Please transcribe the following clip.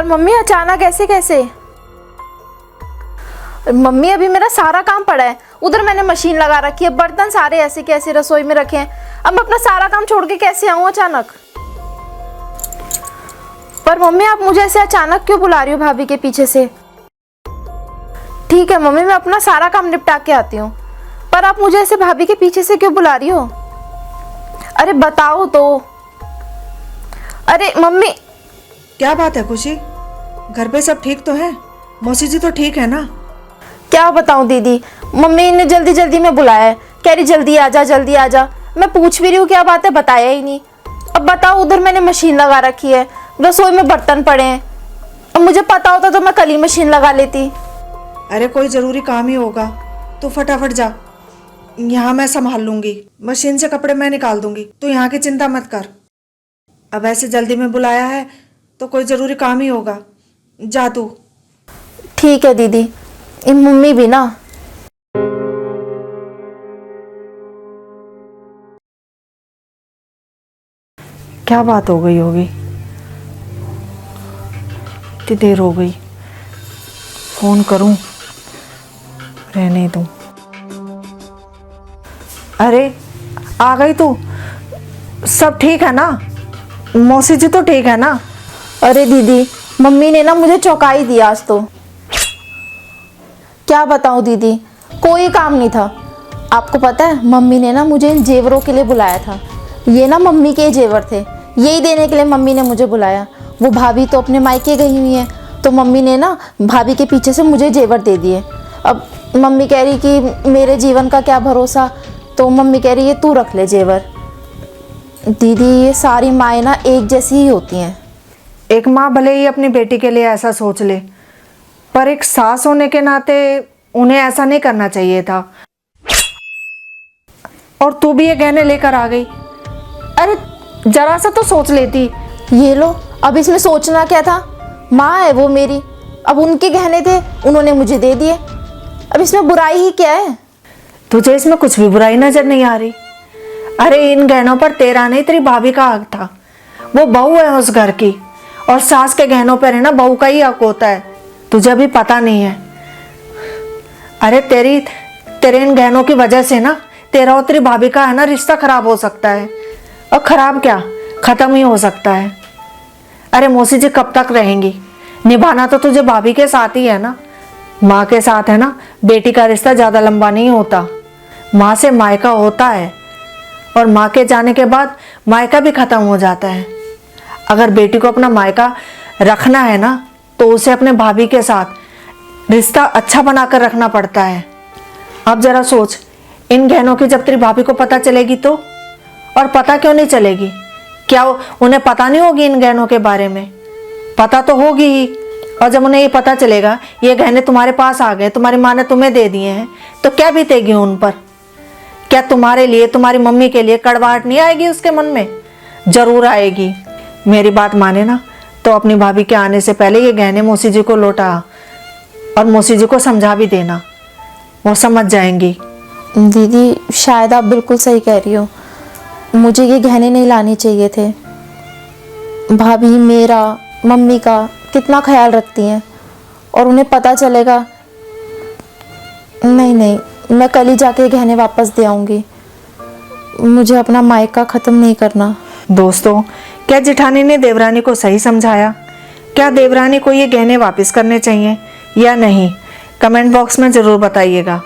पर मम्मी अचानक ऐसे कैसे? मम्मी अभी मेरा सारा काम पड़ा है, उधर मैंने मशीन लगा रखी है, बर्तन सारे ऐसे कैसे रसोई में रखे हैं। अब मैं अपना सारा काम छोड़ के कैसे आऊँ अचानक? पर मम्मी आप मुझे ऐसे अचानक क्यों बुला रही हो भाभी के पीछे से? ठीक है मम्मी, मैं अपना सारा काम निपटा के आती हूँ, पर आप मुझे ऐसे भाभी के पीछे से क्यों बुला रही हो? अरे बताओ तो। अरे मम्मी। क्या बात है खुशी, घर पे सब ठीक तो है? मौसी जी तो ठीक है ना? क्या बताऊं दीदी, मम्मी ने जल्दी जल्दी में बुलाया है, कह रही जल्दी आ जा जल्दी आ जा। मैं पूछ भी रही हूँ क्या बात है, बताया ही नहीं। अब बताओ, उधर मैंने मशीन लगा रखी है, रसोई में बर्तन पड़े हैं। अब मुझे पता होता तो मैं कल ही मशीन लगा लेती। अरे कोई ज़रूरी काम ही होगा तो फटाफट जा, यहाँ मैं संभाल लूँगी। मशीन से कपड़े मैं निकाल दूँगी, तू यहाँ की चिंता मत कर। अब ऐसे जल्दी में बुलाया है तो कोई ज़रूरी काम ही होगा, जा तू। ठीक है दीदी, इन मम्मी भी ना। क्या बात हो गई होगी, इतनी देर हो गई। फोन करूं, रहने दूं। अरे आ गई तू, सब ठीक है ना? मौसी जी तो ठीक है ना? अरे दीदी, मम्मी ने ना मुझे चौंका ही दिया आज तो। क्या बताऊं दीदी, कोई काम नहीं था। आपको पता है, मम्मी ने ना मुझे इन जेवरों के लिए बुलाया था। ये ना मम्मी के जेवर थे, यही देने के लिए मम्मी ने मुझे बुलाया। वो भाभी तो अपने मायके गई हुई है, तो मम्मी ने ना भाभी के पीछे से मुझे जेवर दे दिए। अब मम्मी कह रही कि मेरे जीवन का क्या भरोसा, तो मम्मी कह रही है तू रख ले जेवर। दीदी ये सारी माएँ ना एक जैसी ही होती हैं। एक माँ भले ही अपनी बेटी के लिए ऐसा सोच ले, पर एक सास होने के नाते उन्हें ऐसा नहीं करना चाहिए था। और तू भी ये गहने लेकर आ गई, अरे जरा सा तो सोच लेती। ये लो, अब इसमें सोचना क्या था? माँ है वो मेरी, अब उनके गहने थे, उन्होंने मुझे दे दिए। अब इसमें बुराई ही क्या है? तुझे इसमें कुछ भी बुराई नजर नहीं आ रही? अरे इन गहनों पर तेरा नहीं, तेरी भाभी का हक था। वो बहू है उस घर की, और सास के गहनों पर है ना बहू का ही हक होता है। तुझे भी पता नहीं है? अरे तेरे इन गहनों की वजह से ना तेरा और तेरी भाभी का है ना रिश्ता खराब हो सकता है। और खराब क्या, खत्म ही हो सकता है। अरे मौसी जी कब तक रहेंगी? निभाना तो तुझे भाभी के साथ ही है ना। माँ के साथ है ना बेटी का रिश्ता ज्यादा लंबा नहीं होता। माँ से मायका होता है, और माँ के जाने के बाद मायका भी खत्म हो जाता है। अगर बेटी को अपना मायका रखना है ना, तो उसे अपने भाभी के साथ रिश्ता अच्छा बनाकर रखना पड़ता है। अब जरा सोच, इन गहनों की जब तेरी भाभी को पता चलेगी तो? और पता क्यों नहीं चलेगी? क्या उन्हें पता नहीं होगी इन गहनों के बारे में? पता तो होगी ही। और जब उन्हें ये पता चलेगा ये गहने तुम्हारे पास आ गए, तुम्हारी माँ ने तुम्हें दे दिए हैं, तो क्या बीतेगी उन पर? क्या तुम्हारे लिए, तुम्हारी मम्मी के लिए कड़वाहट नहीं आएगी उसके मन में? जरूर आएगी। मेरी बात माने ना, तो अपनी भाभी के आने से पहले ये गहने मौसी जी को लौटा, और मौसी जी को समझा भी देना, वो समझ जाएंगी। दीदी शायद आप बिल्कुल सही कह रही हो, मुझे ये गहने नहीं लाने चाहिए थे। भाभी मेरा, मम्मी का कितना ख्याल रखती हैं, और उन्हें पता चलेगा। नहीं, मैं कल ही जाके गहने वापस दे आऊँगी। मुझे अपना मायका ख़त्म नहीं करना। दोस्तों, क्या जेठानी ने देवरानी को सही समझाया? क्या देवरानी को ये गहने वापस करने चाहिए या नहीं? कमेंट बॉक्स में ज़रूर बताइएगा।